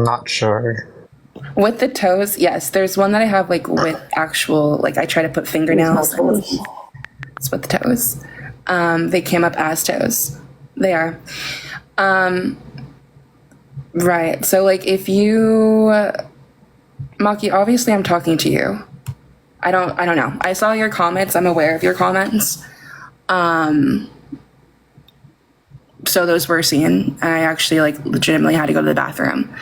not sure. With the toes, yes. There's one that I have like with actual, like I try to put fingernails. It's with the toes. They came up as toes. They are. Right. So like if you, Maki, obviously I'm talking to you. I don't know. I saw your comments. I'm aware of your comments. So those were seen. I actually like legitimately had to go to the bathroom.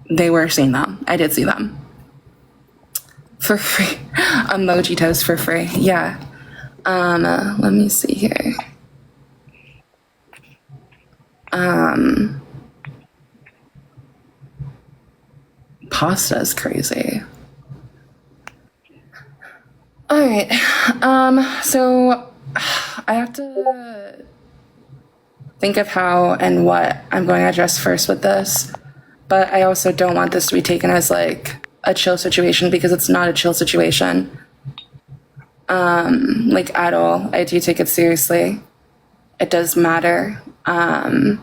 They were seeing them. I did see them. For free. Emoji toast for free. Yeah. Let me see here. Pasta is crazy. All right. So I have to think of how and what I'm going to address first with this, but I also don't want this to be taken as like a chill situation, because it's not a chill situation. Like at all. I do take it seriously. It does matter. And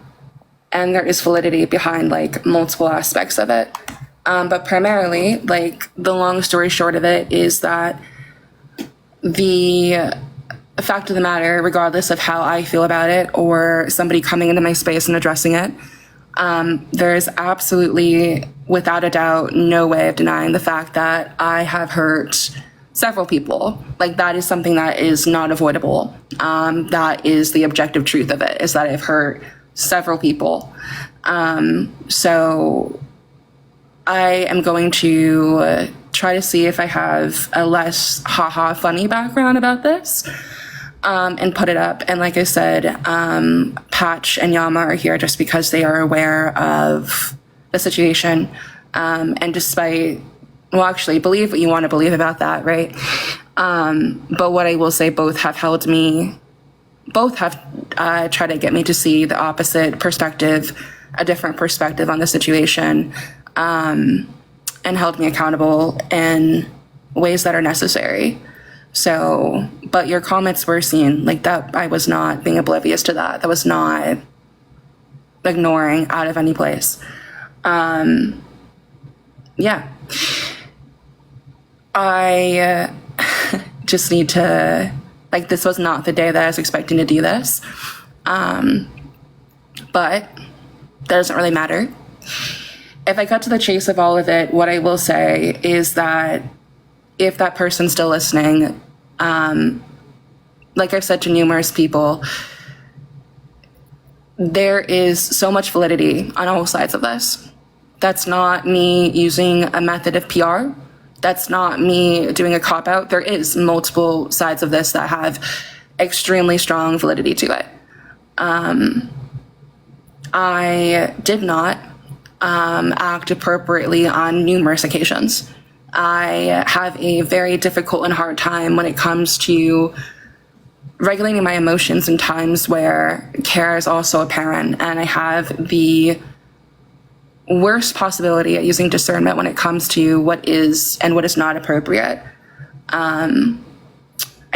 there is validity behind like multiple aspects of it. But primarily, like the long story short of it is that the fact of the matter, regardless of how I feel about it or somebody coming into my space and addressing it, there's absolutely, without a doubt, no way of denying the fact that I have hurt several people. Like that is something that is not avoidable. That is the objective truth of it, is that I've hurt several people. So I am going to try to see if I have a less haha funny background about this, and put it up. And like I said, Patch and Yama are here just because they are aware of the situation. And despite, well, actually, believe what you want to believe about that, right? But what I will say, both have tried to get me to see the opposite perspective, a different perspective on the situation, and held me accountable in ways that are necessary. So, but your comments were seen, like that. I was not being oblivious to that. That was not ignoring out of any place. Yeah. I just need to, like, this was not the day that I was expecting to do this. But that doesn't really matter. If I cut to the chase of all of it, what I will say is that if that person's still listening, like I've said to numerous people, there is so much validity on all sides of this. That's not me using a method of PR. That's not me doing a cop-out. There is multiple sides of this that have extremely strong validity to it. I did not act appropriately on numerous occasions. I have a very difficult and hard time when it comes to regulating my emotions in times where care is also apparent, and I have the worst possibility at using discernment when it comes to what is and what is not appropriate. I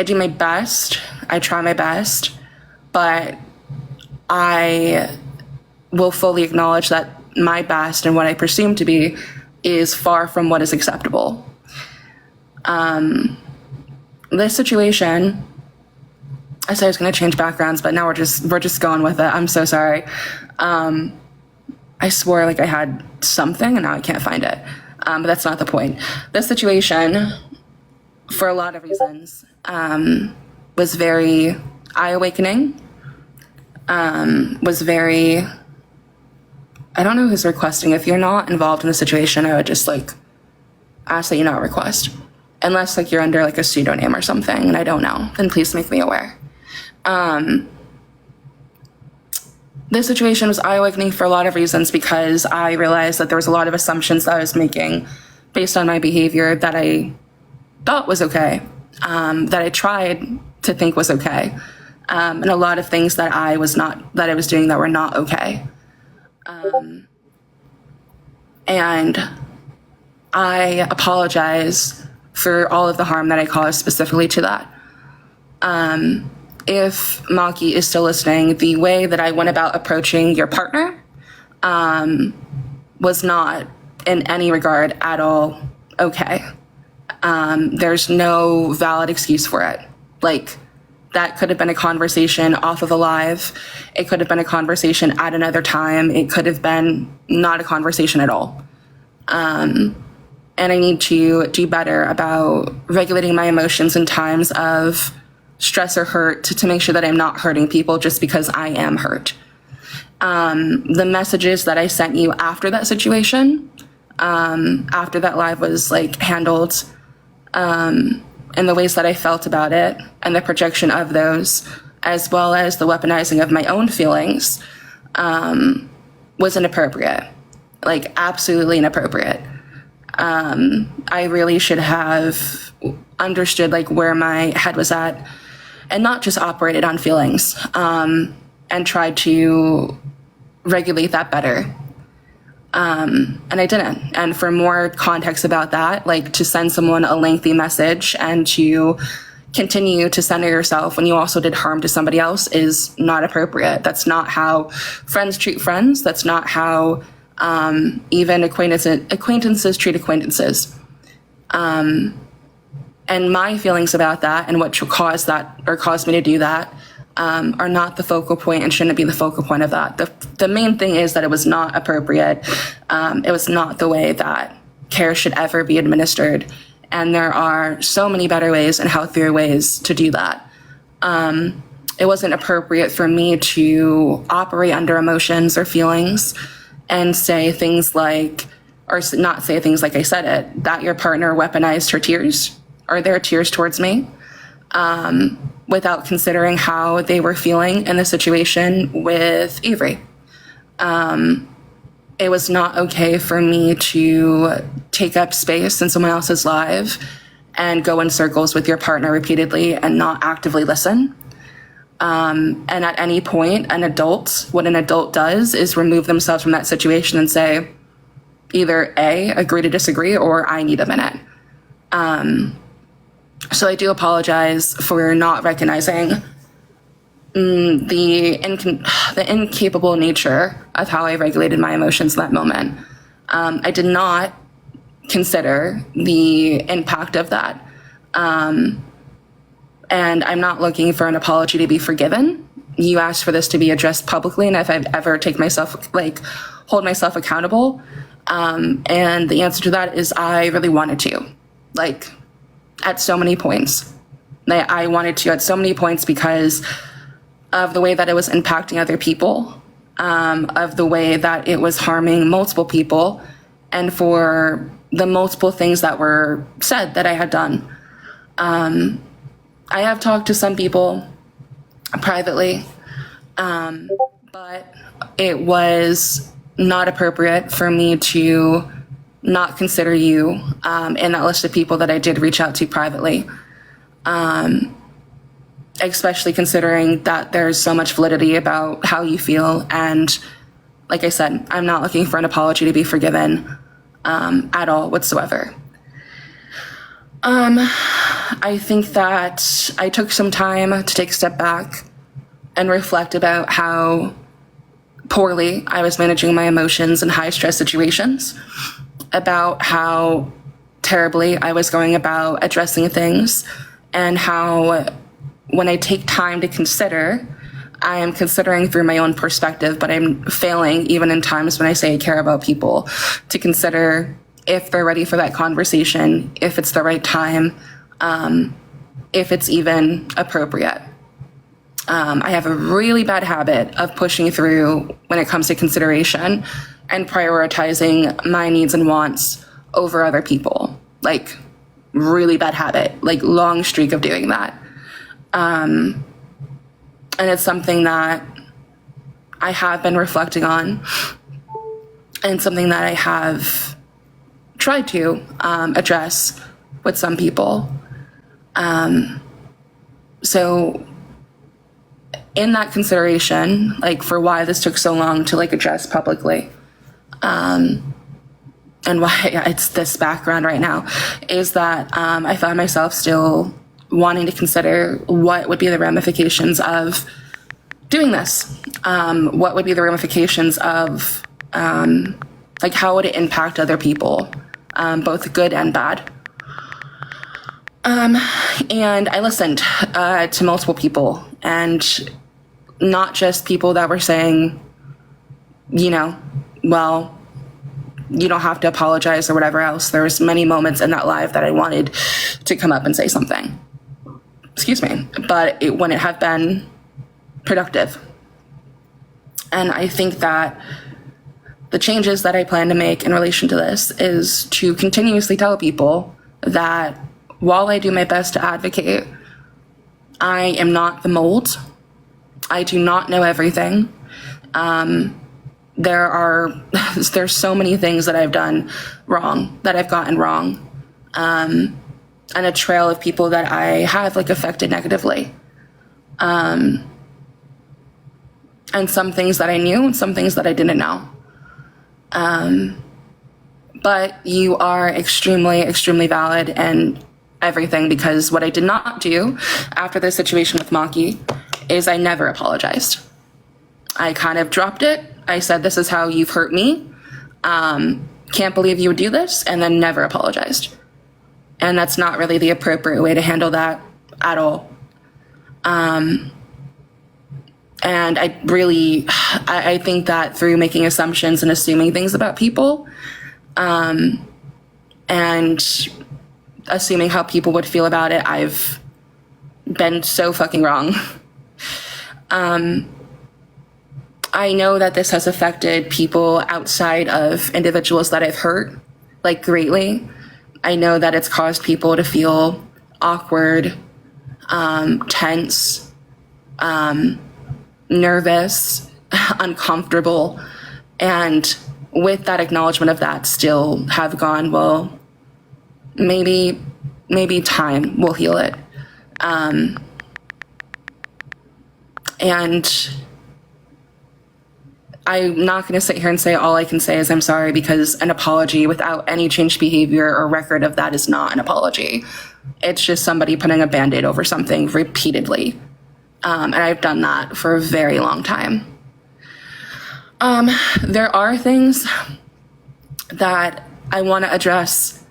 do my best, I try my best, but I will fully acknowledge that my best and what I presume to be is far from what is acceptable. This situation, I said I was going to change backgrounds, but now we're just going with it. I'm so sorry. I swore like I had something and now I can't find it. But that's not the point. This situation, for a lot of reasons, was very eye-awakening, was very, I don't know who's requesting. If you're not involved in the situation, I would just like ask that you not request. Unless like you're under like a pseudonym or something and I don't know, then please make me aware. This situation was eye-awakening for a lot of reasons, because I realized that there was a lot of assumptions that I was making based on my behavior that I thought was okay, that I tried to think was okay, and a lot of things that I was doing that were not okay. And I apologize for all of the harm that I caused specifically to that. If Maki is still listening, the way that I went about approaching your partner was not in any regard at all okay. There's no valid excuse for it. Like, that could have been a conversation off of a live. It could have been a conversation at another time. It could have been not a conversation at all. And I need to do better about regulating my emotions in times of stress or hurt to make sure that I'm not hurting people just because I am hurt. The messages that I sent you after that situation, after that live was like handled, and the ways that I felt about it and the projection of those, as well as the weaponizing of my own feelings, was inappropriate, like absolutely inappropriate. I really should have understood like where my head was at and not just operated on feelings, and tried to regulate that better. And I didn't. And for more context about that, like to send someone a lengthy message and to continue to center yourself when you also did harm to somebody else is not appropriate. That's not how friends treat friends. That's not how even acquaintances treat acquaintances. And my feelings about that and what caused that or caused me to do that are not the focal point and shouldn't be the focal point of that. The main thing is that it was not appropriate. It was not the way that care should ever be administered. And there are so many better ways and healthier ways to do that. It wasn't appropriate for me to operate under emotions or feelings and say things like, or not say things like I said it, that your partner weaponized her tears or their tears towards me. Without considering how they were feeling in the situation with Avery. It was not okay for me to take up space in someone else's life and go in circles with your partner repeatedly and not actively listen. And at any point, what an adult does is remove themselves from that situation and say, either A, agree to disagree, or I need a minute. So I do apologize for not recognizing the incapable nature of how I regulated my emotions in that moment. I did not consider the impact of that. And I'm not looking for an apology to be forgiven. You asked for this to be addressed publicly, and if I've ever hold myself accountable. And the answer to that is I really wanted to, at so many points. I wanted to at so many points because of the way that it was impacting other people, of the way that it was harming multiple people, and for the multiple things that were said that I had done. I have talked to some people privately, but it was not appropriate for me to not consider you in that list of people that I did reach out to privately, especially considering that there's so much validity about how you feel. And like I said, I'm not looking for an apology to be forgiven at all whatsoever. I think that I took some time to take a step back and reflect about how poorly I was managing my emotions in high stress situations, about how terribly I was going about addressing things, and how when I take time to consider, I am considering through my own perspective, but I'm failing even in times when I say I care about people to consider if they're ready for that conversation, if it's the right time, if it's even appropriate. I have a really bad habit of pushing through when it comes to consideration and prioritizing my needs and wants over other people. Really bad habit, long streak of doing that. And it's something that I have been reflecting on, and something that I have tried to address with some people. So in that consideration, for why this took so long to address publicly, and why it's this background right now, is that I found myself still wanting to consider what would be the ramifications of doing this. What would be the ramifications of Like, how would it impact other people, both good and bad? And I listened to multiple people, and not just people that were saying, well, you don't have to apologize or whatever else. There was many moments in that live that I wanted to come up and say something. Excuse me. But it wouldn't have been productive. And I think that the changes that I plan to make in relation to this is to continuously tell people that while I do my best to advocate, I am not the mold. I do not know everything. There's so many things that I've done wrong, that I've gotten wrong, and a trail of people that I have affected negatively. And some things that I knew and some things that I didn't know. But you are extremely, extremely valid and everything, because what I did not do after the situation with Maki is I never apologized. I kind of dropped it. I said, this is how you've hurt me. Can't believe you would do this, and then never apologized. And that's not really the appropriate way to handle that at all. And I think that through making assumptions and assuming things about people, and assuming how people would feel about it, I've been so fucking wrong. I know that this has affected people outside of individuals that I've hurt, greatly. I know that it's caused people to feel awkward, tense, nervous, uncomfortable, and with that acknowledgement of that, still have gone, well, maybe time will heal it. And I'm not going to sit here and say all I can say is I'm sorry, because an apology without any changed behavior or record of that is not an apology. It's just somebody putting a Band-Aid over something repeatedly. And I've done that for a very long time. There are things that I want to address,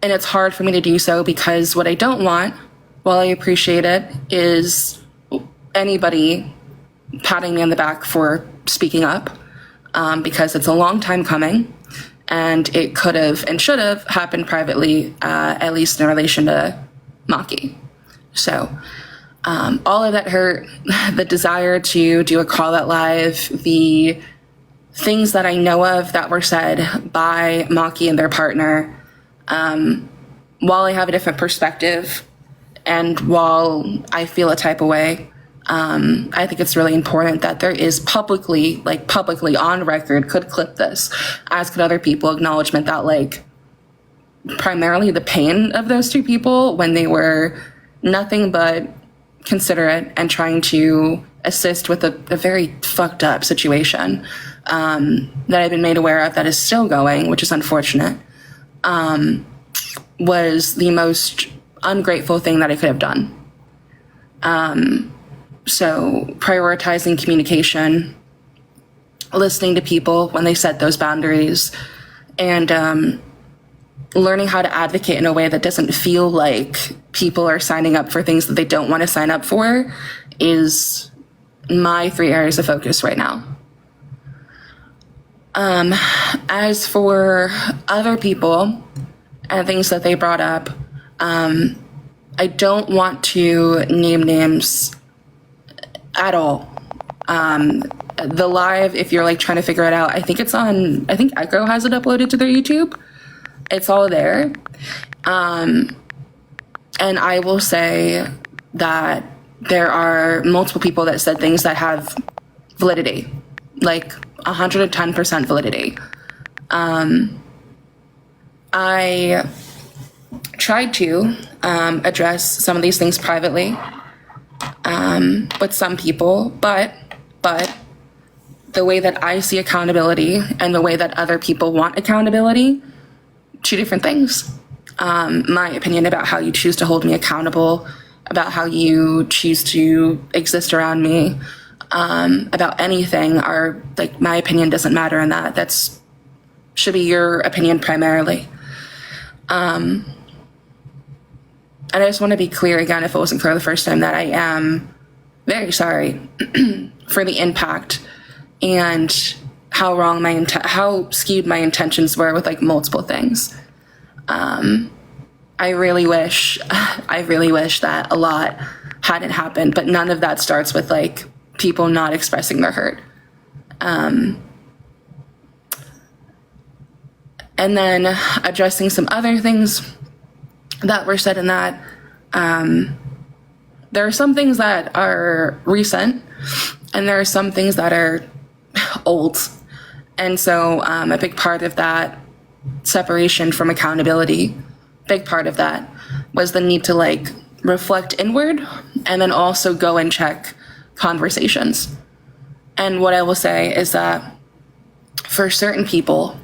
and it's hard for me to do so because what I don't want, while I appreciate it, is anybody patting me on the back for speaking up, because it's a long time coming, and it could have and should have happened privately, at least in relation to Maki. So all of that hurt, the desire to do a call out live, the things that I know of that were said by Maki and their partner, while I have a different perspective and while I feel a type of way, I think it's really important that there is publicly on record, could clip this, as could other people, acknowledgement that primarily the pain of those two people when they were nothing but considerate and trying to assist with a very fucked up situation that I've been made aware of that is still going, which is unfortunate, was the most ungrateful thing that I could have done. So prioritizing communication, listening to people when they set those boundaries, and learning how to advocate in a way that doesn't feel like people are signing up for things that they don't want to sign up for is my 3 areas of focus right now. As for other people and things that they brought up, I don't want to name names at all. The live, if you're trying to figure it out, I think Echo has it uploaded to their YouTube. It's all there. And I will say that there are multiple people that said things that have validity, 110% validity. I tried to address some of these things privately with some people, but the way that I see accountability and the way that other people want accountability, two different things. My opinion about how you choose to hold me accountable, about how you choose to exist around me, about anything are like, my opinion doesn't matter in that. That's should be your opinion primarily. And I just want to be clear again, if it wasn't clear the first time, that I am very sorry for the impact and how wrong how skewed my intentions were with like multiple things. I really wish that a lot hadn't happened, but none of that starts with like people not expressing their hurt. And then addressing some other things that were said in that, there are some things that are recent and there are some things that are old. And so a big part of that separation from accountability, big part of that was the need to like reflect inward and then also go and check conversations. And what I will say is that for certain people,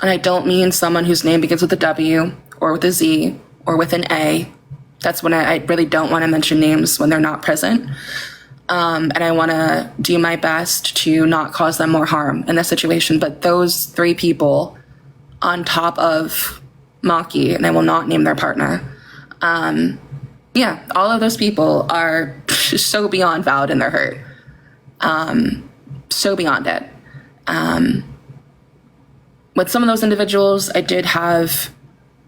and I don't mean someone whose name begins with a W or with a Z or with an A. That's when I really don't want to mention names when they're not present. And I want to do my best to not cause them more harm in this situation. But those three people on top of Maki, and I will not name their partner, yeah, all of those people are so beyond valid in their hurt. So beyond it. With some of those individuals, I did have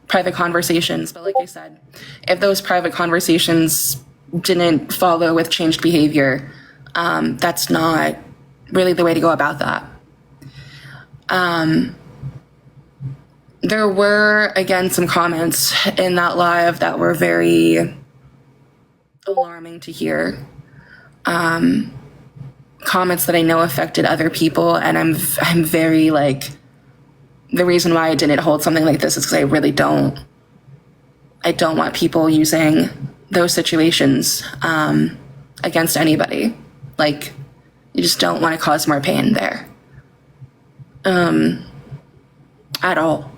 private conversations, but like I said, if those private conversations didn't follow with changed behavior, that's not really the way to go about that. There were, again, some comments in that live that were very alarming to hear. Comments that I know affected other people, and I'm very like, the reason why I didn't hold something like this is because I don't want people using those situations against anybody. Like, you just don't want to cause more pain there. At all.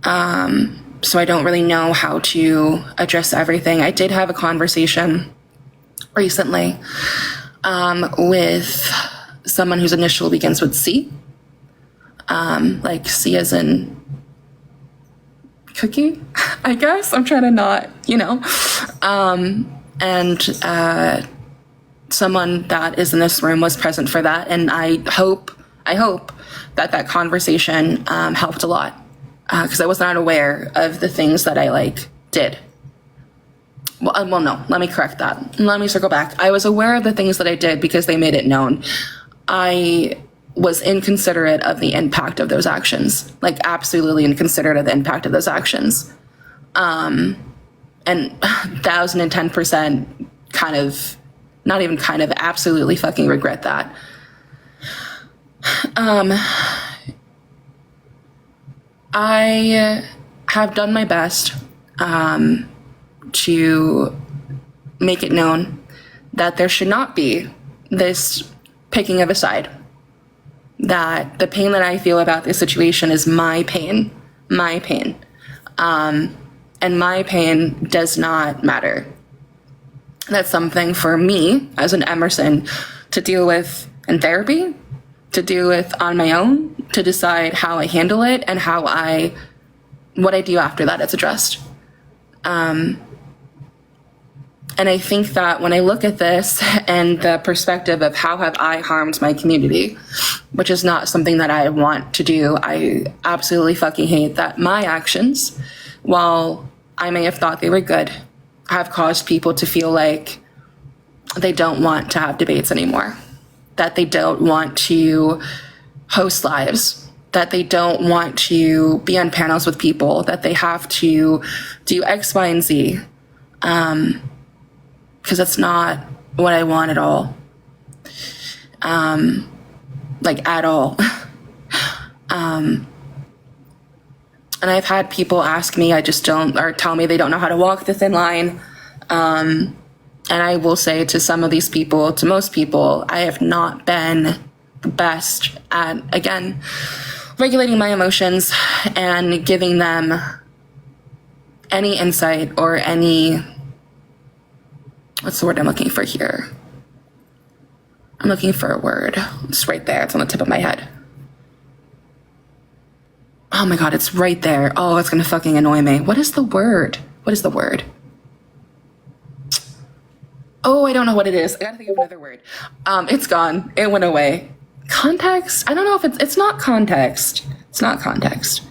So I don't really know how to address everything. I did have a conversation recently with someone whose initial begins with C. Like C as in cookie, I guess. I'm trying to not, and someone that is in this room was present for that. And I hope that conversation helped a lot, because I was not aware of the things that I did. Well, no, let me correct that. Let me circle back. I was aware of the things that I did because they made it known. I was inconsiderate of the impact of those actions, absolutely inconsiderate of the impact of those actions. And 1010% absolutely fucking regret that. I have done my best to make it known that there should not be this picking of a side. That the pain that I feel about this situation is my pain. And my pain does not matter. That's something for me as an Emerson to deal with in therapy, to deal with on my own, to decide how I handle it and what I do after that it's addressed. And I think that when I look at this and the perspective of how have I harmed my community, which is not something that I want to do, I absolutely fucking hate that my actions, while I may have thought they were good, have caused people to feel like they don't want to have debates anymore, that they don't want to host lives, that they don't want to be on panels with people, that they have to do X, Y, and Z. Because that's not what I want at all. At all. And I've had people ask me, or tell me they don't know how to walk the thin line. And I will say to some of these people, to most people, I have not been the best at, again, regulating my emotions and giving them any insight or any, what's the word I'm looking for here? I'm looking for a word. It's right there. It's on the tip of my head. Oh my God, it's right there. Oh, it's gonna fucking annoy me. What is the word? What is the word? Oh, I don't know what it is. I gotta think of another word. It's gone. It went away. Context? I don't know if it's not context. It's not context.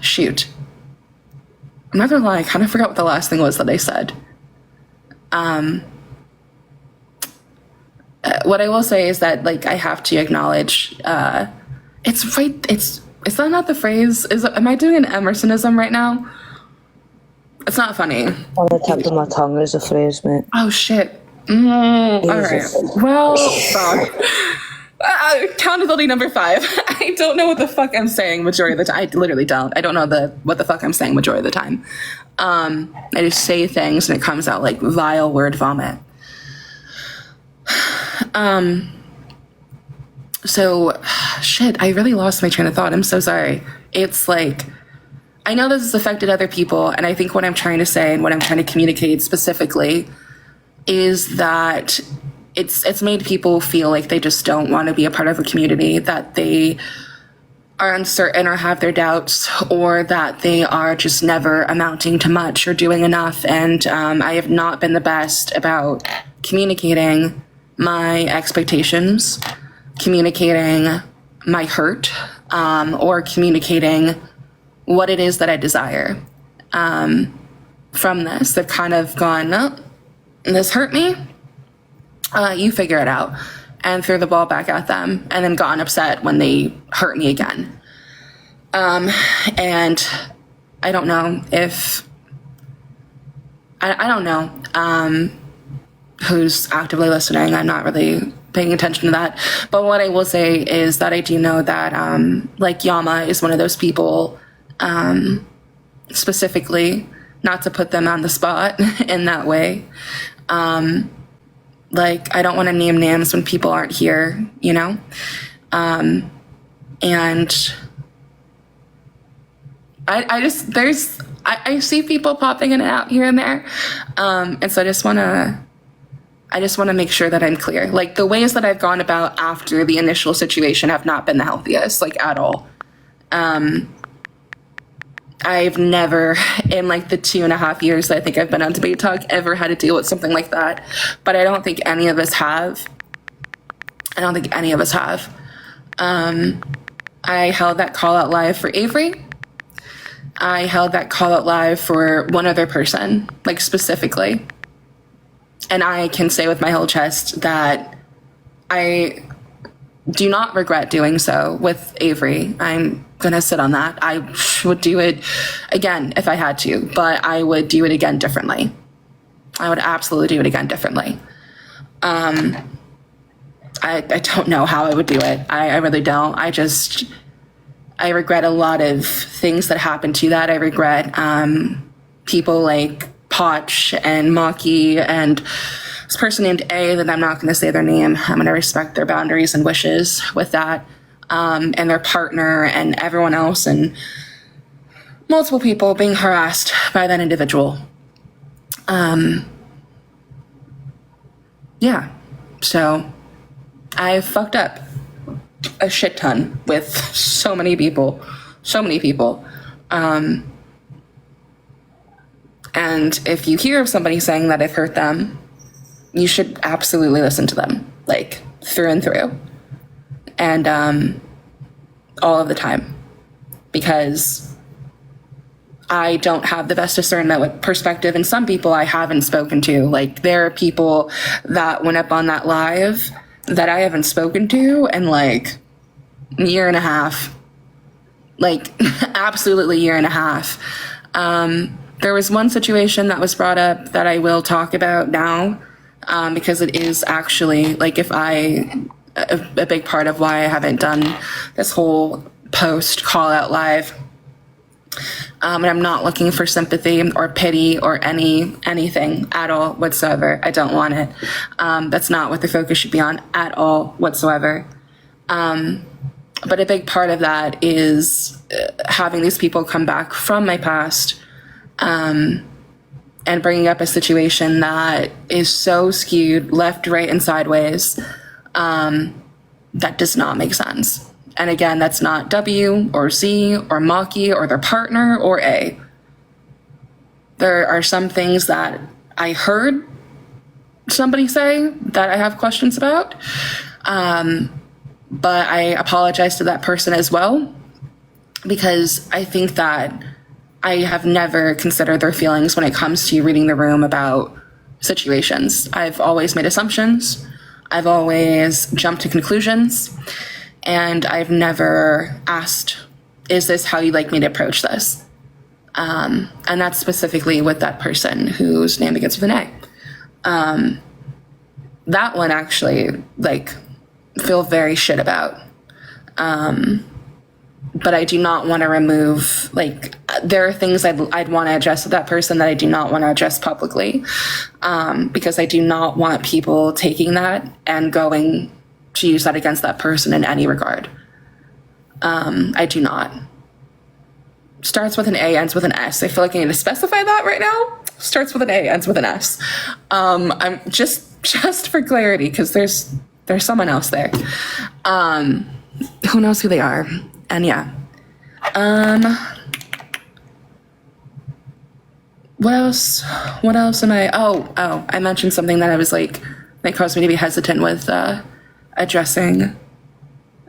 Shoot. I'm not gonna lie, I kind of forgot what the last thing was that I said. What I will say is that, like, I have to acknowledge, it's right, is that not the phrase? Am I doing an Emersonism right now? It's not funny. On the tip of my tongue is a phrase, mate. Oh, shit. All right. Well, fuck. Accountability number 5. I don't know what the fuck I'm saying majority of the time. I literally don't. I don't know what the fuck I'm saying majority of the time. I just say things and it comes out like vile word vomit. So, shit, I really lost my train of thought. I'm so sorry. It's like, I know this has affected other people, and I think what I'm trying to say and what I'm trying to communicate specifically is that it's made people feel like they just don't want to be a part of a community, that they are uncertain or have their doubts, or that they are just never amounting to much or doing enough. And I have not been the best about communicating my expectations, communicating my hurt, or communicating what it is that I desire from this. They've kind of gone, oh, this hurt me, you figure it out, and threw the ball back at them, and then gotten upset when they hurt me again. And I don't know if, I don't know who's actively listening. I'm not really paying attention to that. But what I will say is that I do know that, like, Yama is one of those people, specifically, not to put them on the spot in that way. Like, I don't want to name names when people aren't here, you know? And I see people popping in and out here and there. And so I just want to make sure that I'm clear. Like, the ways that I've gone about after the initial situation have not been the healthiest, like, at all. I've never, in like the 2.5 years that I think I've been on Debate Talk, ever had to deal with something like that. But I don't think any of us have. I held that call out live for Avery. I held that call out live for one other person, like, specifically. And I can say with my whole chest that I do not regret doing so with Avery. I'm gonna sit on that. I would do it again if I had to, but I would do it again differently. I would absolutely do it again differently. I don't know how I would do it. I really don't. I regret a lot of things that happened to that. I regret people like Potch and Maki and this person named A, that I'm not going to say their name. I'm going to respect their boundaries and wishes with that, and their partner and everyone else, and multiple people being harassed by that individual. Yeah, so I fucked up a shit ton with so many people. And if you hear of somebody saying that I've hurt them, you should absolutely listen to them, like, through and through. And all of the time. Because I don't have the best discernment with perspective, and some people I haven't spoken to. Like, there are people that went up on that live that I haven't spoken to in, like, a year and a half. Like, absolutely year and a half. There was one situation that was brought up that I will talk about now, because it is actually, like, a big part of why I haven't done this whole post call out live. And I'm not looking for sympathy or pity or anything at all whatsoever. I don't want it. That's not what the focus should be on at all whatsoever. But a big part of that is having these people come back from my past, and and bringing up a situation that is so skewed left, right, and sideways, that does not make sense. And again, that's not W or Z or Maki or their partner or A. There are some things that I heard somebody say that I have questions about. But I apologize to that person as well, because I think that I have never considered their feelings when it comes to reading the room about situations. I've always made assumptions. I've always jumped to conclusions. And I've never asked, is this how you'd like me to approach this? And that's specifically with that person whose name begins with an A. That one actually, like, feel very shit about. But I do not want to remove, like, there are things I'd want to address with that person that I do not want to address publicly, because I do not want people taking that and going to use that against that person in any regard. I do not. Starts with an A, ends with an S. I feel like I need to specify that right now. Starts with an A, ends with an S. I'm just for clarity, because there's someone else there. Who knows who they are? And yeah. What else am I? Oh, I mentioned something that I was like, that caused me to be hesitant with addressing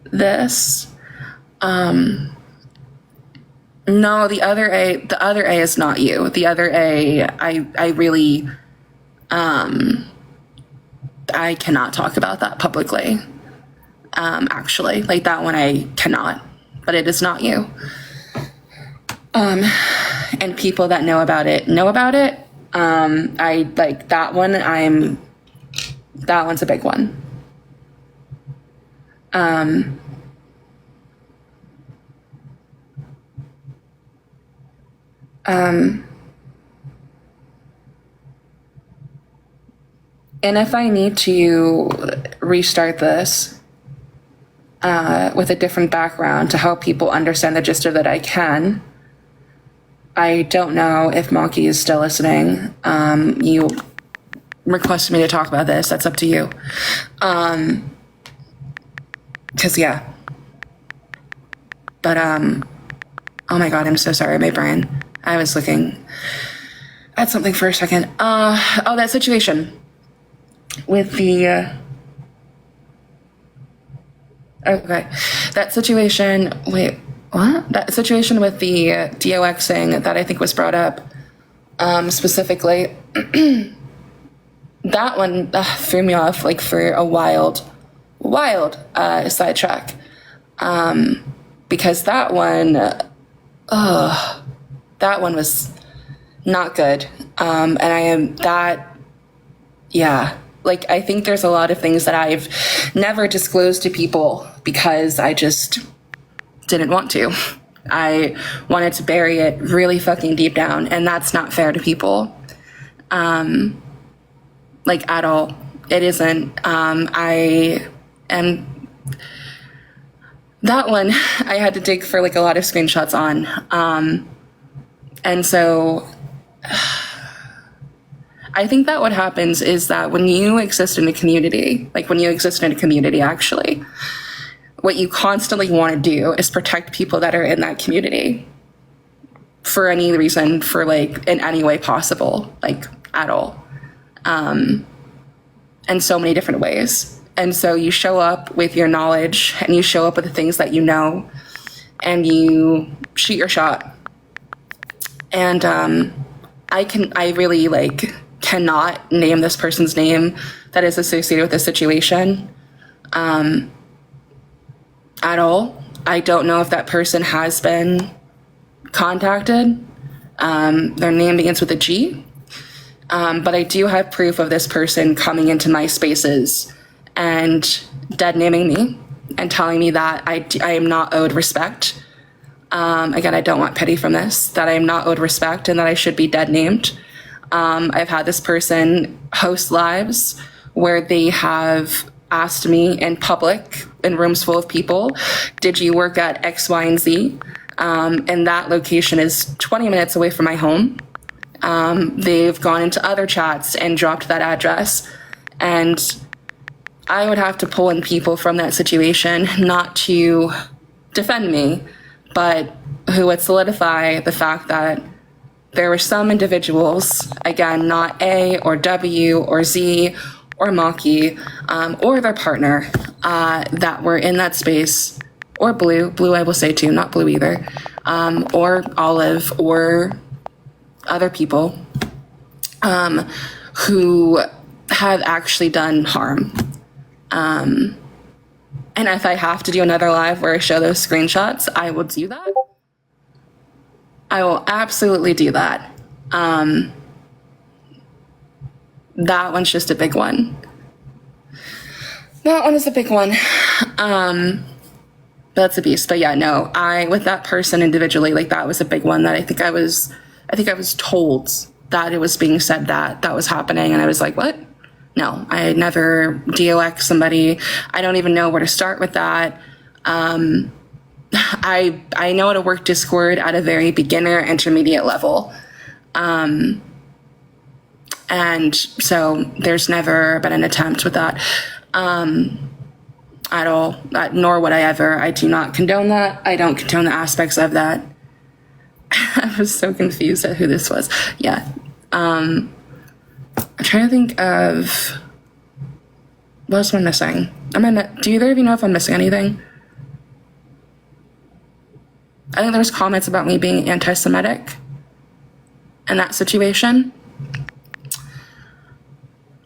this. No, the other A is not you. The other A, I really, I cannot talk about that publicly. Actually, like, that one I cannot, but it is not you. And people that know about it know about it. I like that one. That one's a big one. And if I need to restart this with a different background to help people understand the gist of it, I can. I don't know if Maki is still listening. You requested me to talk about this. That's up to you. Cause yeah. But oh my God, I'm so sorry, my brain. I was looking at something for a second. Oh, that situation with the okay. That situation, wait, what? That situation with the DOXing that I think was brought up specifically. That one threw me off, like, for a wild sidetrack. Because that one was not good. And I am that, yeah. Like, I think there's a lot of things that I've never disclosed to people because I just didn't want to. I wanted to bury it really fucking deep down, and that's not fair to people. Like, at all. It isn't. That one, I had to dig for, like, a lot of screenshots on. And so I think that what happens is that when you exist in a community, actually, what you constantly want to do is protect people that are in that community for any reason, for, like, in any way possible, like, at all. In so many different ways. And so you show up with your knowledge, and you show up with the things that you know, and you shoot your shot. And I really, like, cannot name this person's name that is associated with this situation at all. I don't know if that person has been contacted. Their name begins with a G. But I do have proof of this person coming into my spaces and dead naming me and telling me that I am not owed respect. Again, I don't want pity from this, that I am not owed respect and that I should be dead named. I've had this person host lives where they have asked me in public, in rooms full of people, did you work at X, Y, and Z? And that location is 20 minutes away from my home. They've gone into other chats and dropped that address. And I would have to pull in people from that situation, not to defend me, but who would solidify the fact that there were some individuals, again, not A or W or Z or Maki, or their partner, that were in that space, or Blue I will say too, not Blue either, or Olive, or other people, who have actually done harm. And if I have to do another live where I show those screenshots, I will do that. I will absolutely do that. That one's just a big one. That one is a big one. That's a beast. But yeah, no, with that person individually, like, that was a big one that I think I was told that it was being said that was happening. And I was like, what? No, I never DOX somebody. I don't even know where to start with that. I know how to work Discord at a very beginner, intermediate level. And so there's never been an attempt with that at all, nor would I ever. I do not condone that. I don't condone the aspects of that. I was so confused at who this was. Yeah. I'm trying to think of, what else am I missing? Do either of you know if I'm missing anything? I think there's comments about me being anti-Semitic in that situation.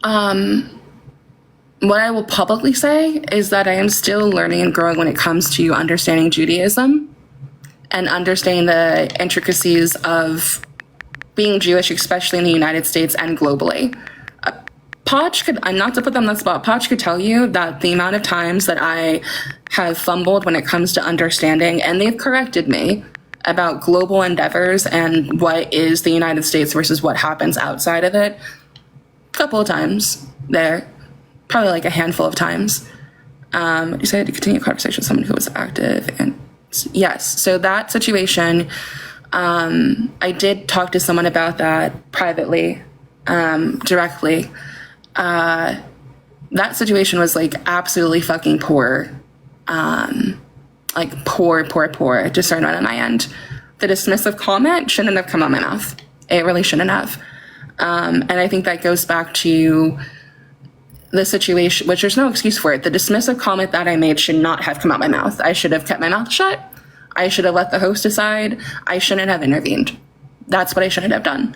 What I will publicly say is that I am still learning and growing when it comes to understanding Judaism and understanding the intricacies of being Jewish, especially in the United States and globally. Podge could, not to put them on the spot, Podge could tell you that the amount of times that I have fumbled when it comes to understanding, and they've corrected me about global endeavors and what is the United States versus what happens outside of it, a couple of times there, probably like a handful of times. You said to continue a conversation with someone who was active, and yes, so that situation, I did talk to someone about that privately, directly. That situation was like absolutely fucking poor. Like poor, discernment on my end. The dismissive comment shouldn't have come out of my mouth. It really shouldn't have. And I think that goes back to the situation, which there's no excuse for it. The dismissive comment that I made should not have come out of my mouth. I should have kept my mouth shut. I should have let the host decide. I shouldn't have intervened. That's what I shouldn't have done.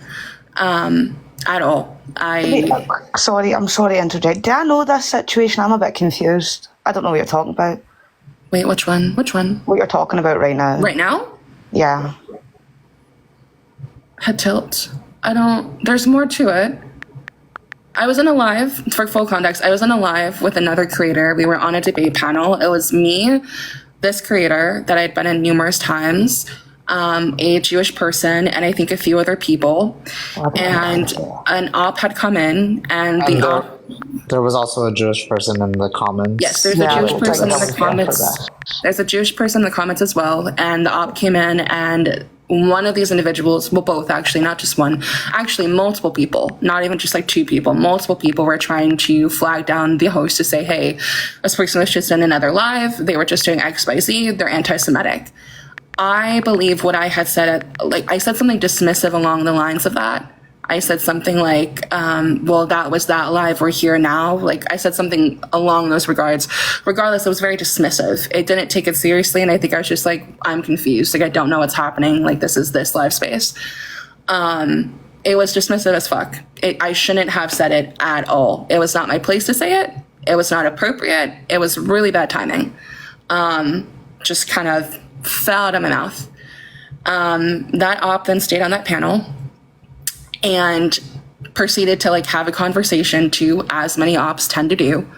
At all. I'm sorry to interject. Do I know this situation? I'm a bit confused. I don't know what you're talking about. Wait, which one? What you're talking about right now. Right now? Yeah. Head tilt. There's more to it. I was in a live, for full context, I was in a live with another creator. We were on a debate panel. It was me, this creator that I'd been in numerous times, a Jewish person, and I think a few other people. And an op had come in, and there was also a Jewish person in the comments. Yes, there's a Jewish person in the comments. There's a Jewish person in the comments as well, and the op came in, and one of these individuals, well, both actually, not just one, actually multiple people, not even just like two people, multiple people were trying to flag down the host to say, hey, this person was just in another live, they were just doing X, Y, Z, they're anti-Semitic. I believe what I had said, I said something dismissive along the lines of that. I said something like, well, that was that live, we're here now. Like, I said something along those regards. Regardless, it was very dismissive. It didn't take it seriously, and I think I was just like, I'm confused. Like, I don't know what's happening. Like, this is this live space. It was dismissive as fuck. I shouldn't have said it at all. It was not my place to say it. It was not appropriate. It was really bad timing. Just kind of fell out of my mouth. That op then stayed on that panel and proceeded to like have a conversation too, as many ops tend to do.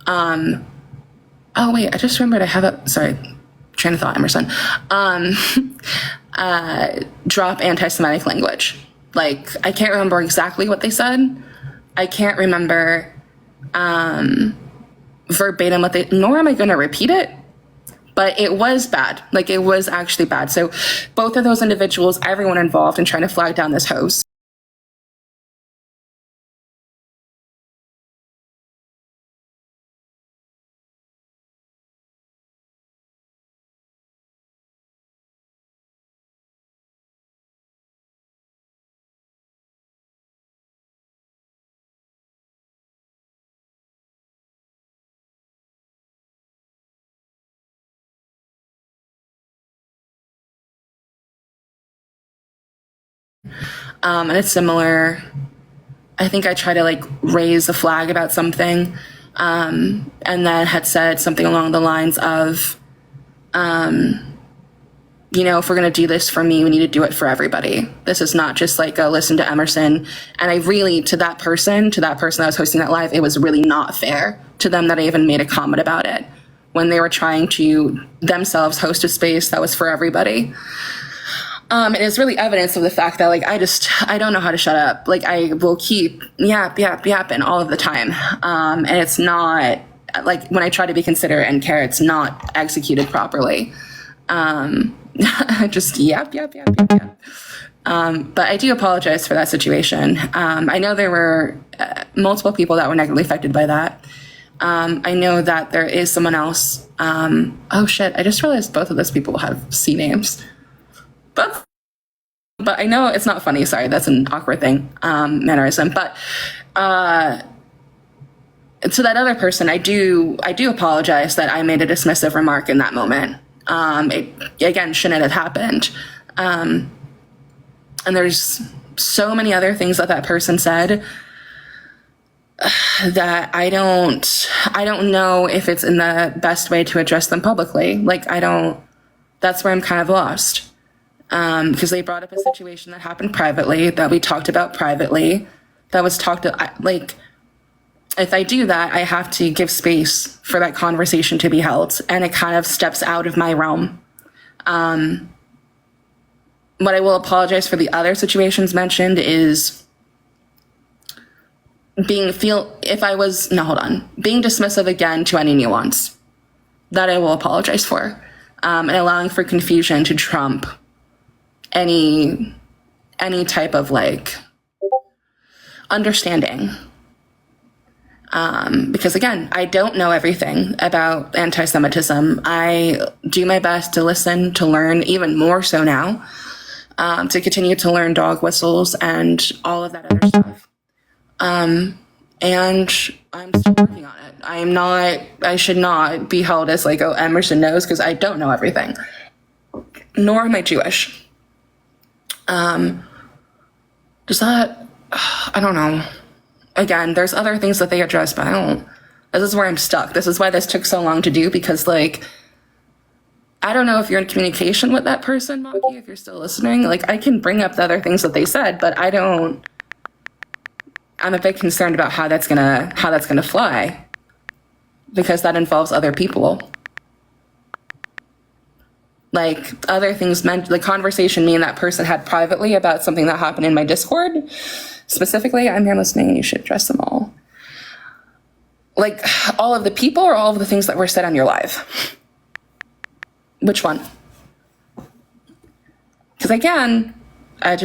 Oh wait, I just remembered I have train of thought, Emerson. Drop anti-Semitic language. Like, I can't remember exactly what they said. I can't remember verbatim what nor am I gonna repeat it, but it was bad. Like, it was actually bad. So both of those individuals, everyone involved in trying to flag down this host, And it's similar. I think I tried to like raise a flag about something, and then had said something along the lines of, you know, if we're going to do this for me, we need to do it for everybody. This is not just like a listen to Emerson. And I really, to that person that was hosting that live, it was really not fair to them that I even made a comment about it when they were trying to themselves host a space that was for everybody. It is really evidence of the fact that, like, I don't know how to shut up. Like, I will keep yapping all of the time. And it's not, like, when I try to be considerate and care, it's not executed properly. Just yap. But I do apologize for that situation. I know there were multiple people that were negatively affected by that. I know that there is someone else. Oh, shit. I just realized both of those people have C names. But I know it's not funny. Sorry, that's an awkward thing, mannerism. But to that other person, I do apologize that I made a dismissive remark in that moment. It, again, shouldn't have happened. And there's so many other things that person said that I don't know if it's in the best way to address them publicly. Like, that's where I'm kind of lost. Because they brought up a situation that happened privately, that we talked about privately, that was talked, like, if I do that, I have to give space for that conversation to be held, and it kind of steps out of my realm. What I will apologize for the other situations mentioned is being dismissive again to any nuance. That I will apologize for, and allowing for confusion to trump any type of like understanding. Because again, I don't know everything about anti-Semitism. I do my best to listen, to learn, even more so now, to continue to learn dog whistles and all of that other stuff. And I'm still working on it. I should not be held as like, oh, Emerson knows, because I don't know everything. Nor am I Jewish. Does that, I don't know. Again, there's other things that they address, but this is where I'm stuck. This is why this took so long to do, because like, I don't know if you're in communication with that person, Maki, if you're still listening. Like, I can bring up the other things that they said, but I'm a bit concerned about how that's gonna fly, because that involves other people. Like, other things meant, the conversation me and that person had privately about something that happened in my Discord. Specifically, I'm here listening and you should address them all. Like, all of the people or all of the things that were said on your live? Which one? Because again, I'm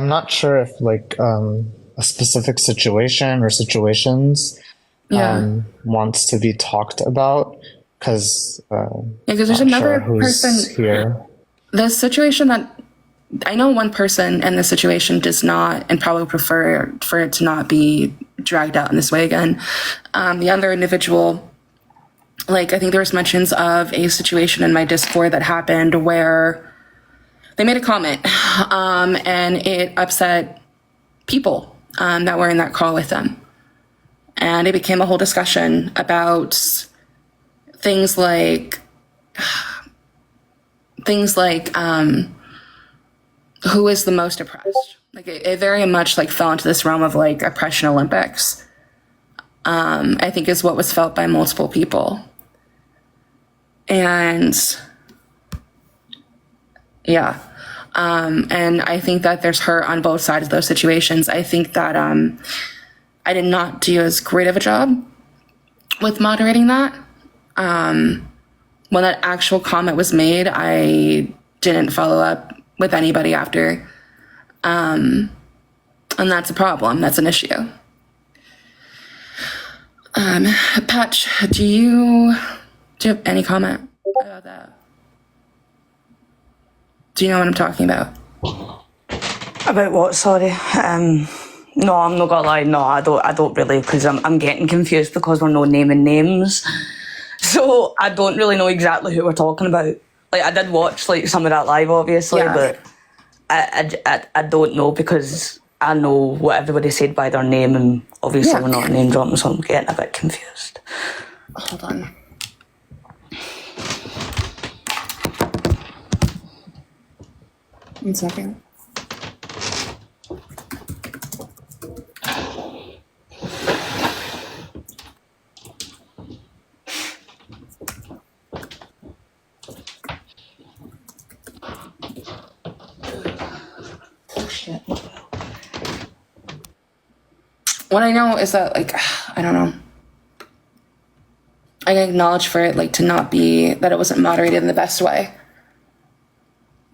not sure if like a specific situation or situations wants to be talked about, because there's another person here. The situation that I know, one person in this situation does not, and probably prefer for it to not be dragged out in this way again. The other individual, like, I think there was mentions of a situation in my Discord that happened where they made a comment, and it upset people that were in that call with them. And it became a whole discussion about things like who is the most oppressed. Like, it very much like fell into this realm of like oppression Olympics. I think is what was felt by multiple people. And yeah. And I think that there's hurt on both sides of those situations. I think that I did not do as great of a job with moderating that. When that actual comment was made, I didn't follow up with anybody after. And that's a problem. That's an issue. Patch, do you have any comment about that? Do you know what I'm talking about? About what, sorry? No, I'm not gonna lie, no, I don't really, because I'm getting confused because we're not naming names. So I don't really know exactly who we're talking about. Like, I did watch like some of that live, obviously, but I don't know, because I know what everybody said by their name, and obviously we're not name dropping, so I'm getting a bit confused. Hold on. One second. What I know is that, like, I don't know. I acknowledge for it, like, to not be, that it wasn't moderated in the best way.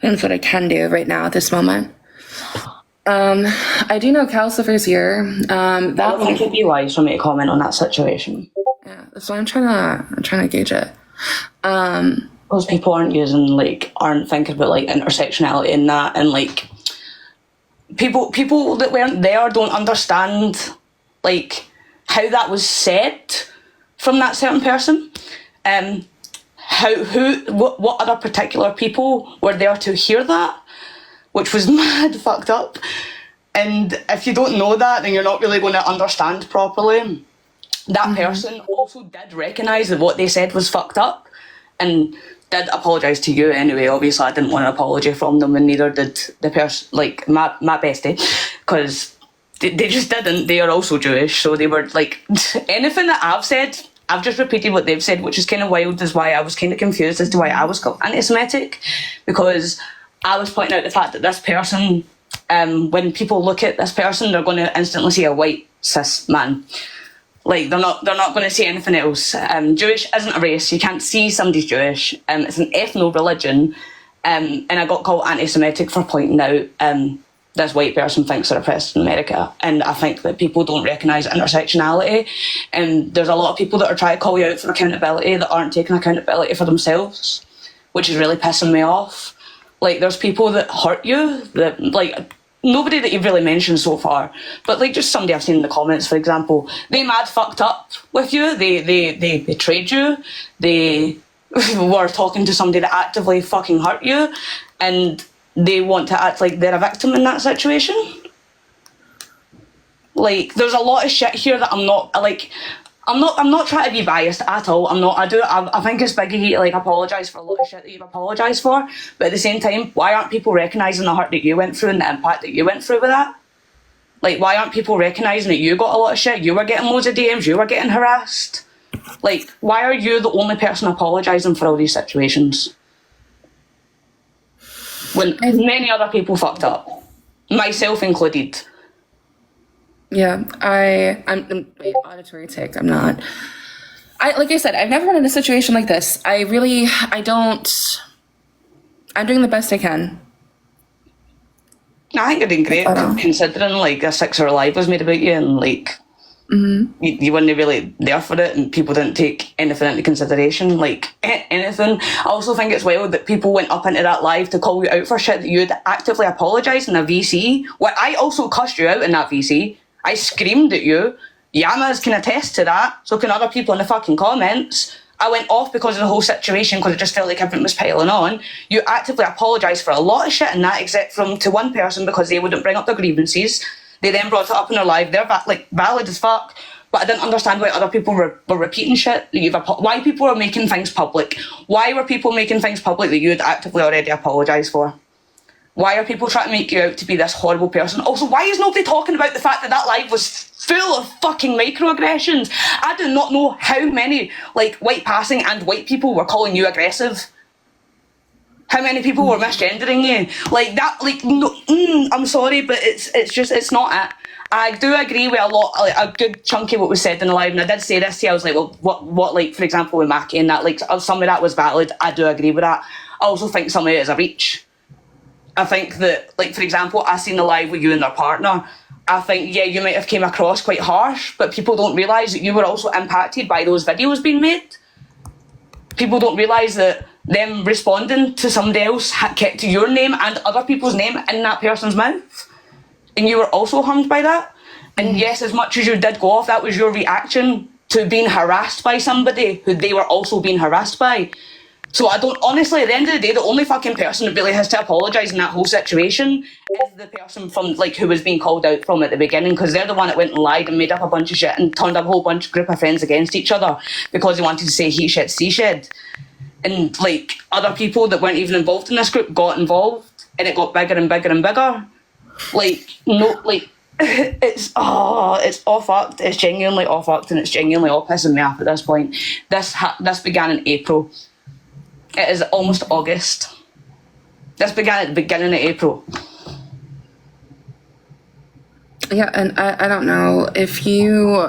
That's what I can do right now at this moment. I do know Calcifer's here. I don't think it'd be wise for me to comment on that situation. Yeah, so I'm trying to gauge it. Because people aren't thinking about like intersectionality and that, and like people that weren't there don't understand like how that was said from that certain person. What other particular people were there to hear that, which was mad fucked up. And if you don't know that, then you're not really going to understand properly. That person also did recognise that what they said was fucked up, and did apologise to you anyway. Obviously, I didn't want an apology from them, and neither did the person, like my bestie, because they just didn't. They are also Jewish, so they were like, anything that I've said, I've just repeated what they've said, which is kind of wild, is why I was kind of confused as to why I was called anti-Semitic, because I was pointing out the fact that this person, when people look at this person, they're going to instantly see a white cis man. Like, they're not going to see anything else. Jewish isn't a race. You can't see somebody's Jewish. It's an ethno-religion. And I got called anti-Semitic for pointing out this white person thinks they're oppressed in America. And I think that people don't recognise intersectionality. And there's a lot of people that are trying to call you out for accountability that aren't taking accountability for themselves, which is really pissing me off. Like, there's people that hurt you, that, like, nobody that you've really mentioned so far, but like just somebody I've seen in the comments, for example, they mad fucked up with you, they betrayed you, they were talking to somebody that actively fucking hurt you, and they want to act like they're a victim in that situation. Like, there's a lot of shit here that I'm not trying to be biased at all. I think it's big of you to like apologise for a lot of shit that you've apologised for, but at the same time, why aren't people recognising the hurt that you went through and the impact that you went through with that? Like, why aren't people recognising that you got a lot of shit, you were getting loads of DMs, you were getting harassed? Like, why are you the only person apologising for all these situations? When many other people fucked up, myself included. Yeah, I'm wait, auditory tick. I'm not. Like I said, I've never been in a situation like this. I'm doing the best I can. I think you're doing great, considering like a 6-hour live was made about you, and like you weren't really there for it, and people didn't take anything into consideration, like anything. I also think it's wild that people went up into that live to call you out for shit that you'd actively apologised in a VC. Well, I also cussed you out in that VC. I screamed at you. Yamas can attest to that. So can other people in the fucking comments. I went off because of the whole situation, because it just felt like everything was piling on. You actively apologised for a lot of shit in that, except to one person, because they wouldn't bring up their grievances. They then brought it up in their live. They're valid as fuck. But I didn't understand why other people were repeating shit. Why people were making things public. Why were people making things public that you had actively already apologised for? Why are people trying to make you out to be this horrible person? Also, why is nobody talking about the fact that that live was full of fucking microaggressions? I do not know how many, like, white passing and white people were calling you aggressive. How many people were misgendering you? Like, that, like, no, I'm sorry, but it's not it. I do agree with a good chunk of what was said in the live, and I did say this to you. I was like, well, what, like, for example, with Mackie and that, like, some of that was valid. I do agree with that. I also think some of it is a reach. I think that, like, for example, I seen the live with you and their partner. I think, yeah, you might have came across quite harsh, but people don't realise that you were also impacted by those videos being made. People don't realise that them responding to somebody else kept your name and other people's name in that person's mouth. And you were also harmed by that. And yes, as much as you did go off, that was your reaction to being harassed by somebody who they were also being harassed by. So I don't, honestly, at the end of the day, the only fucking person that really has to apologise in that whole situation is the person from, like, who was being called out from at the beginning, because they're the one that went and lied and made up a bunch of shit and turned a whole group of friends against each other because they wanted to say he shed, she shed. And, like, other people that weren't even involved in this group got involved, and it got bigger and bigger and bigger. Like, no, like, it's all fucked. It's genuinely all fucked, and it's genuinely all pissing me off at this point. This began in April. It is almost August. This began at the beginning of April. Yeah, and I don't know if you,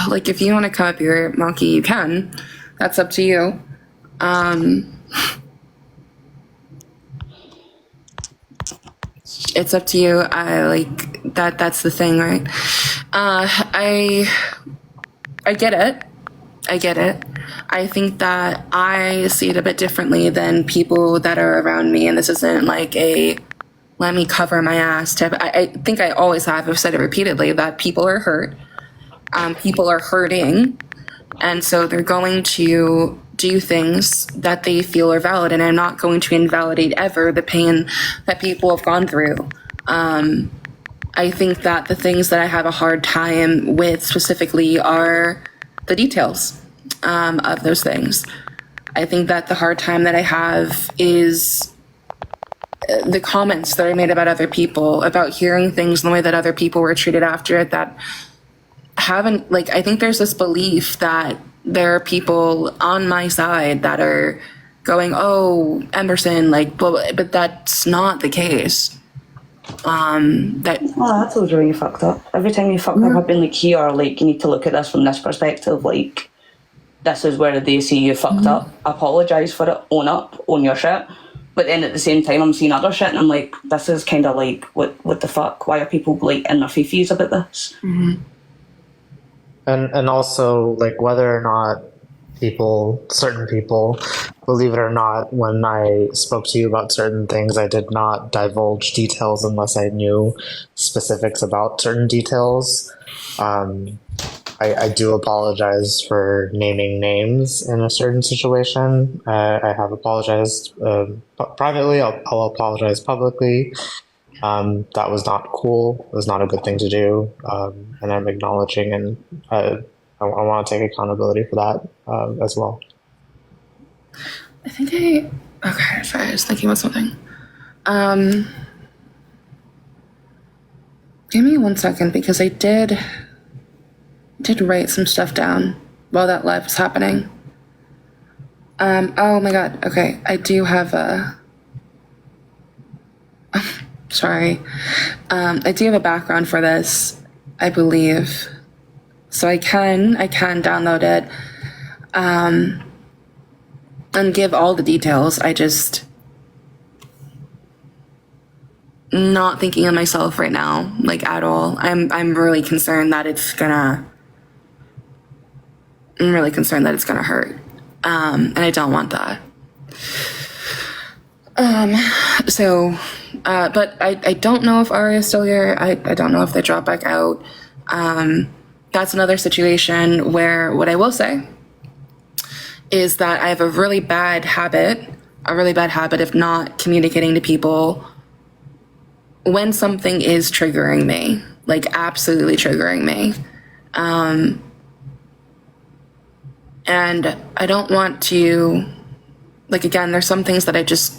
like, if you want to come up here, Monkey, you can. That's up to you. It's up to you. I like that. That's the thing, right? I get it. I get it. I think that I see it a bit differently than people that are around me, and this isn't like a let me cover my ass tip. I think I always have. I've said it repeatedly that people are hurt. People are hurting, and so they're going to do things that they feel are valid, and I'm not going to invalidate ever the pain that people have gone through. I think that the things that I have a hard time with specifically are the details of those things. I think that the hard time that I have is the comments that are made about other people, about hearing things in the way that other people were treated after it that haven't, like, I think there's this belief that there are people on my side that are going, oh, Emerson, like, but that's not the case. That's always where you fucked up. Every time you fuck up, I've been like, here, like, you need to look at this from this perspective, like, this is where they see you fucked up, apologise for it, own your shit. But then at the same time, I'm seeing other shit, and I'm like, this is kind of like, what the fuck? Why are people, like, in their fifis about this? Mm-hmm. And also, like, whether or not certain people, believe it or not, when I spoke to you about certain things, I did not divulge details unless I knew specifics about certain details. I do apologize for naming names in a certain situation. I have apologized privately. I'll apologize publicly. That was not cool. It was not a good thing to do. And I'm acknowledging, and I want to take accountability for that as well. Okay, sorry, I was thinking about something. Give me 1 second, because I did write some stuff down while that live was happening. Oh my god, okay, I do have sorry. I do have a background for this, I believe. So I can download it and give all the details. I just not thinking of myself right now, like, at all. I'm really concerned that it's gonna hurt. And I don't want that. But I don't know if Ari is still here. I don't know if they drop back out. That's another situation where what I will say is that I have a really bad habit of not communicating to people when something is triggering me, like, absolutely triggering me. And I don't want to, like, again, there's some things that I just,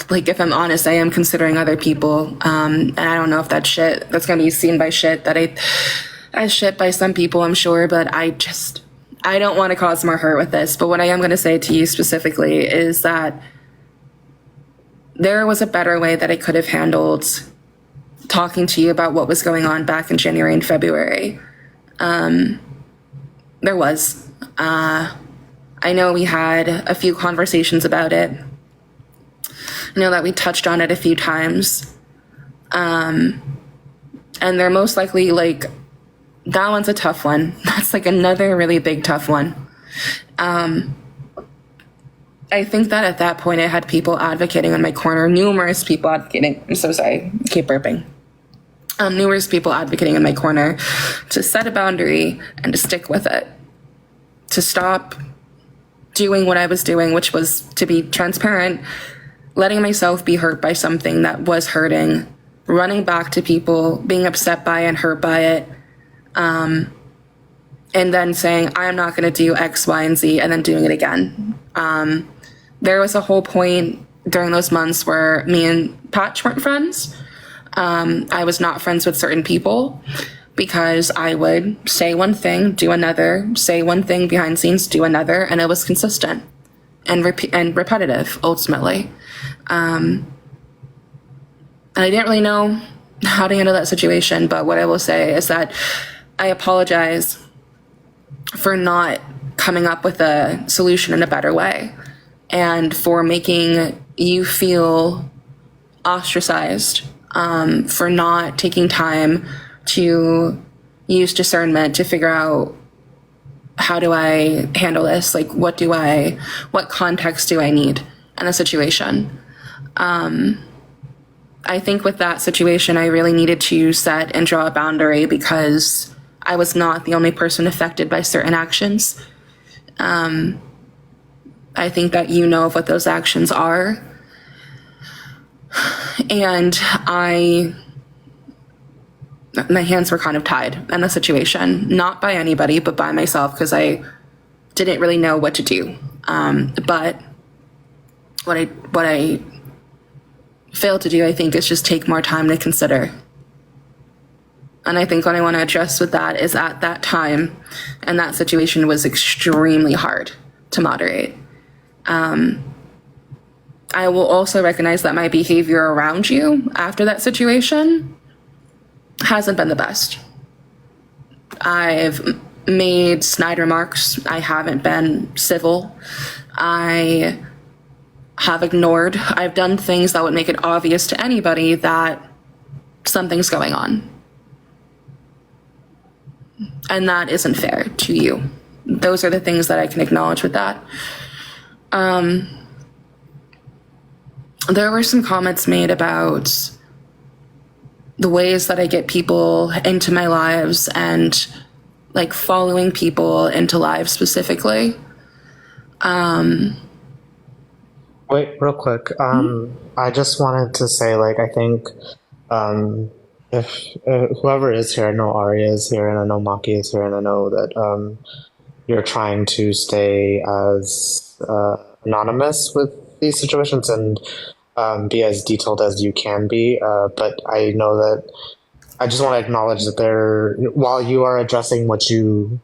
like, if I'm honest, I am considering other people, and I don't know if that's going to be seen by as shit by some people, I'm sure, but I don't want to cause more hurt with this. But what I am going to say to you specifically is that there was a better way that I could have handled talking to you about what was going on back in January and February. There was. I know we had a few conversations about it. I know that we touched on it a few times. And they're most likely, like, that one's a tough one. That's, like, another really big tough one. I think that at that point I had people advocating in my corner, numerous people advocating. I'm so sorry, I keep burping. Numerous people advocating in my corner to set a boundary and to stick with it. To stop doing what I was doing, which was, to be transparent, letting myself be hurt by something that was hurting, running back to people, being upset by it and hurt by it, and then saying, I'm not going to do X, Y, and Z, and then doing it again. There was a whole point during those months where me and Patch weren't friends. I was not friends with certain people because I would say one thing, do another, say one thing behind scenes, do another, and it was consistent and repetitive, ultimately. And I didn't really know how to handle that situation, but what I will say is that I apologize for not coming up with a solution in a better way and for making you feel ostracized, for not taking time to use discernment to figure out, how do I handle this? Like, what context do I need in a situation? I think with that situation, I really needed to set and draw a boundary because I was not the only person affected by certain actions. I think that you know of what those actions are. And my hands were kind of tied in the situation, not by anybody, but by myself, because I didn't really know what to do. But what I failed to do, I think, is just take more time to consider. And I think what I want to address with that is at that time, and that situation was extremely hard to moderate. I will also recognize that my behavior around you after that situation hasn't been the best. I've made snide remarks. I haven't been civil. I have ignored. I've done things that would make it obvious to anybody that something's going on. And that isn't fair to you. Those are the things that I can acknowledge with that. There were some comments made about the ways that I get people into my lives and like following people into lives specifically. Wait, real quick. I just wanted to say, like, I think if whoever is here, I know Arya is here, and I know Maki is here, and I know that you're trying to stay as anonymous with these situations and be as detailed as you can be. But I know that I just want to acknowledge that while you are addressing what you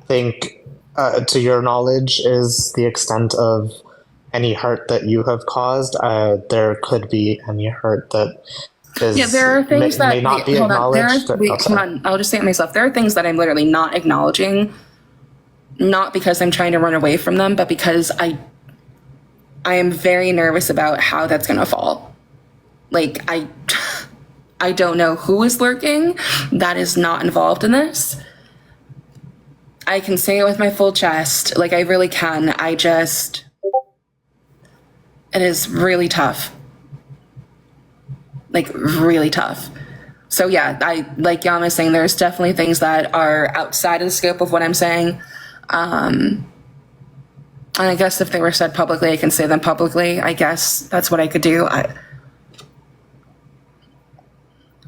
think, to your knowledge, is the extent of any hurt that you have caused, there could be any hurt that is, there are things that may not be acknowledged. Hold on, I'll just say it myself. There are things that I'm literally not acknowledging, not because I'm trying to run away from them, but because I am very nervous about how that's going to fall. Like, I don't know who is lurking that is not involved in this. I can say it with my full chest. Like, I really can. It is really tough. Like, really tough. So yeah, like Yama is saying, there's definitely things that are outside of the scope of what I'm saying. And I guess if they were said publicly, I can say them publicly. I guess that's what I could do.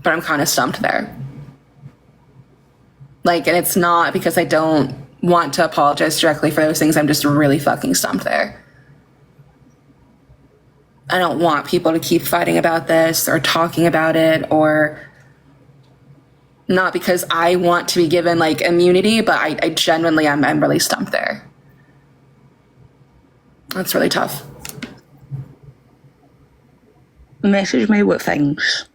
But I'm kind of stumped there. Like, and it's not because I don't want to apologize directly for those things. I'm just really fucking stumped there. I don't want people to keep fighting about this or talking about it, or not because I want to be given like immunity, but I genuinely I'm really stumped there. That's really tough. Message me with things.